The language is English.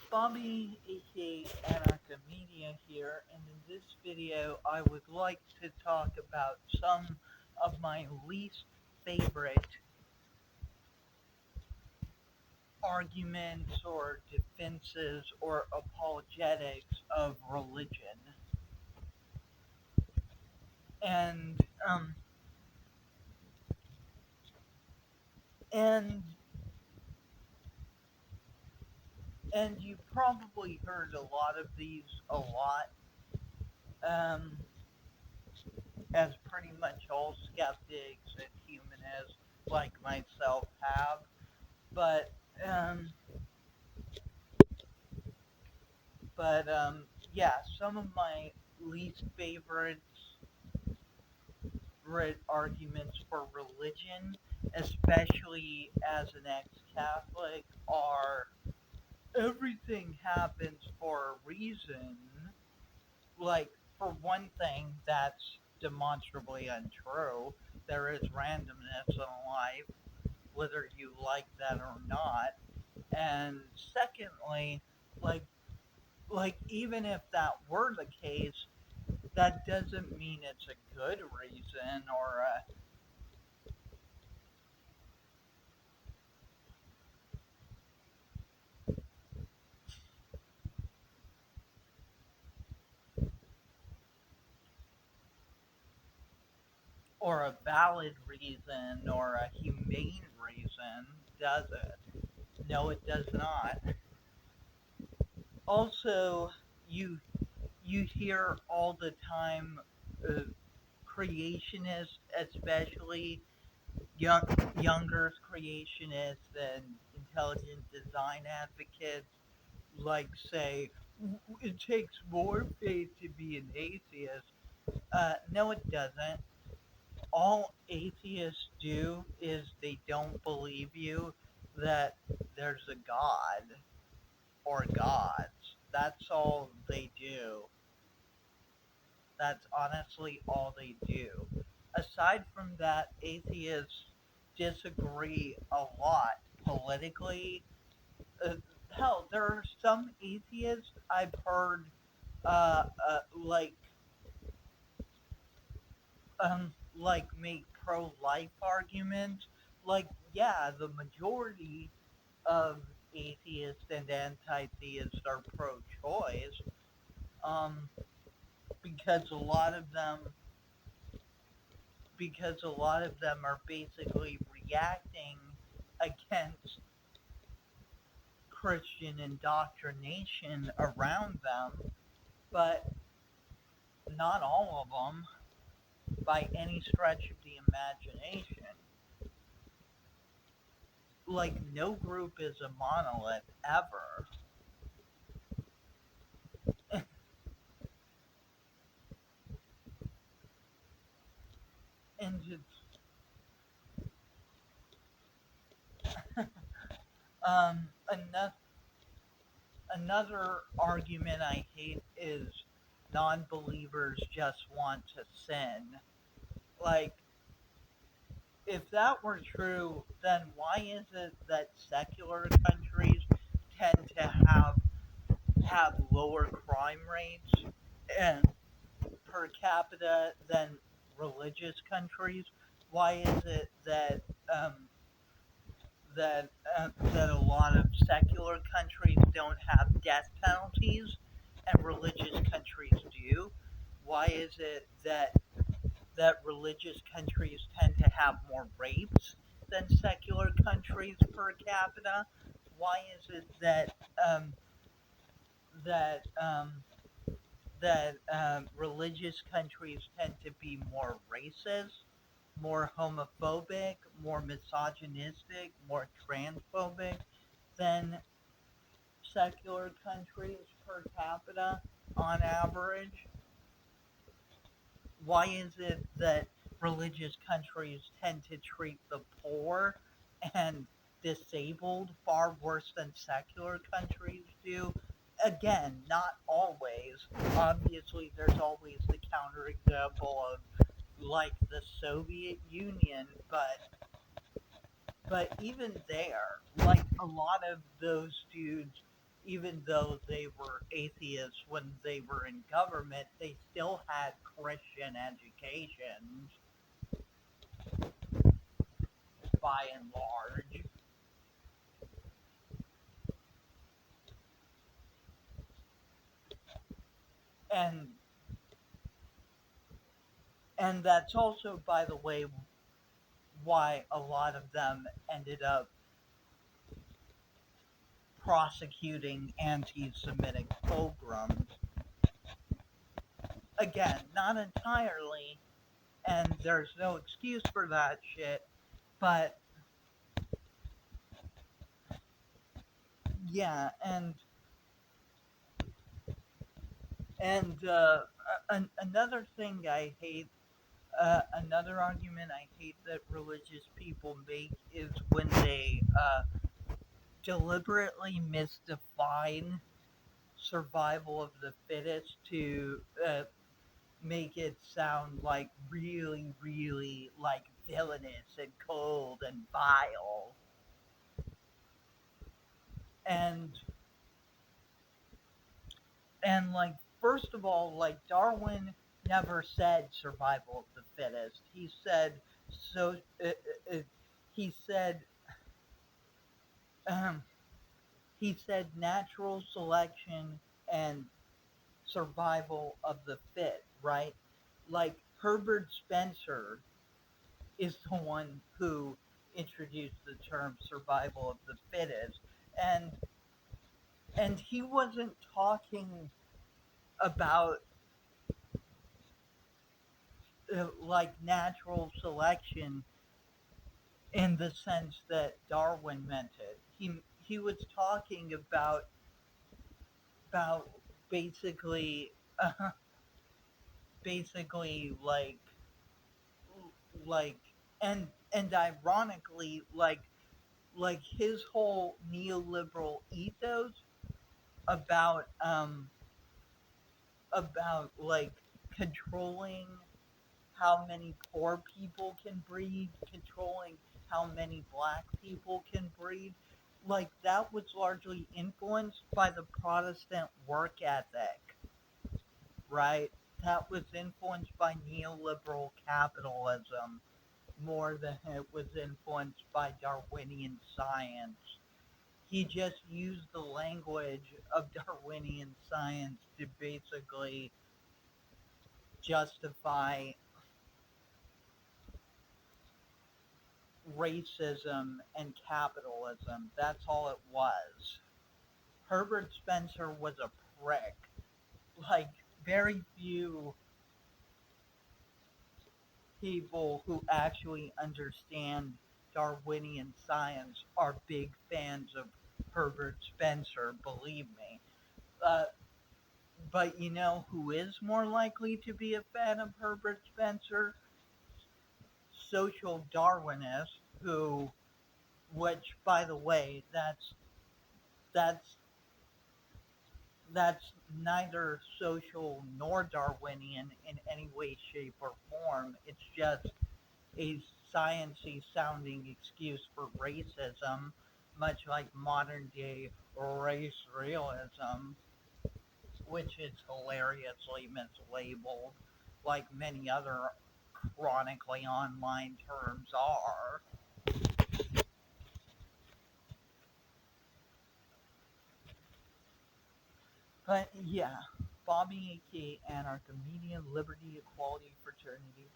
Bobby, aka Anacomedia here, and in this video I would like to talk about some of my least favorite arguments or defenses or apologetics of religion. And um and and you probably heard a lot of these a lot, um, as pretty much all skeptics and humanists like myself have. But um, but yeah, some of my least favorite arguments for religion, especially as an ex-Catholic, are everything happens for a reason. Like, for one thing, that's demonstrably untrue. There is randomness in life, whether you like that or not. And secondly, like even if that were the case, that doesn't mean it's a good reason or a valid reason or a humane reason, does it? No, it does not. Also, you you hear all the time, uh, creationists, especially young, younger creationists and intelligent design advocates, like say it takes more faith to be an atheist. No, it doesn't. All atheists do is they don't believe you that there's a god or gods. That's all they do. That's honestly all they do. Aside from that, atheists disagree a lot politically. Uh, Hell, there are some atheists I've heard, like, make pro-life arguments. Like, yeah, the majority of atheists and anti-theists are pro-choice, um, because a lot of them are basically reacting against Christian indoctrination around them, but not all of them by any stretch of the imagination. Like, no group is a monolith ever. And it's, another argument I hate is non-believers just want to sin. Like, if that were true, then why is it that secular countries tend to have lower crime rates and per capita than religious countries? Why is it um, that a lot of secular countries don't have death penalties and religious countries do? Why is it that religious countries tend to have more rapes than secular countries per capita? Why is it um, that um, religious countries tend to be more racist, more homophobic, more misogynistic, more transphobic than secular countries per capita on average? Why is it that religious countries tend to treat the poor and disabled far worse than secular countries do? Again, not always. Obviously, there's always the counterexample of, like, the Soviet Union, but even there, like, a lot of those dudes, even though they were atheists when they were in government, they still had Christian educations by and large. And and that's also, by the way, why a lot of them ended up prosecuting anti-Semitic pogroms. Again, not entirely, and there's no excuse for that shit, but yeah, and another thing I hate, another argument I hate that religious people make is when they deliberately misdefine survival of the fittest to make it sound like really, really like villainous and cold and vile. And like, first of all, like, Darwin never said survival of the fittest. He said so. Uh, he said um, he said natural selection and survival of the fit. Right? Like Herbert Spencer is the one who introduced the term survival of the fittest, and he wasn't talking about like natural selection in the sense that Darwin meant it. He was talking about basically uh, basically like and ironically like his whole neoliberal ethos about like controlling how many poor people can breed, controlling how many black people can breed, like that was largely influenced by the Protestant work ethic, right? That was influenced by neoliberal capitalism more than it was influenced by Darwinian science. He just used the language of Darwinian science to basically justify racism and capitalism. That's all it was. Herbert Spencer was a prick. Like, very few people who actually understand Darwinian science are big fans of Herbert Spencer, believe me. Uh, but you know who is more likely to be a fan of Herbert Spencer? Social Darwinists, who, which, by the way, that's that's neither social nor Darwinian in any way, shape, or form. It's just a sciencey sounding excuse for racism, much like modern day race realism, which is hilariously mislabeled, like many other chronically online terms are. But yeah, Bobby A.K. Anarcha Media, Liberty, Equality, Fraternity,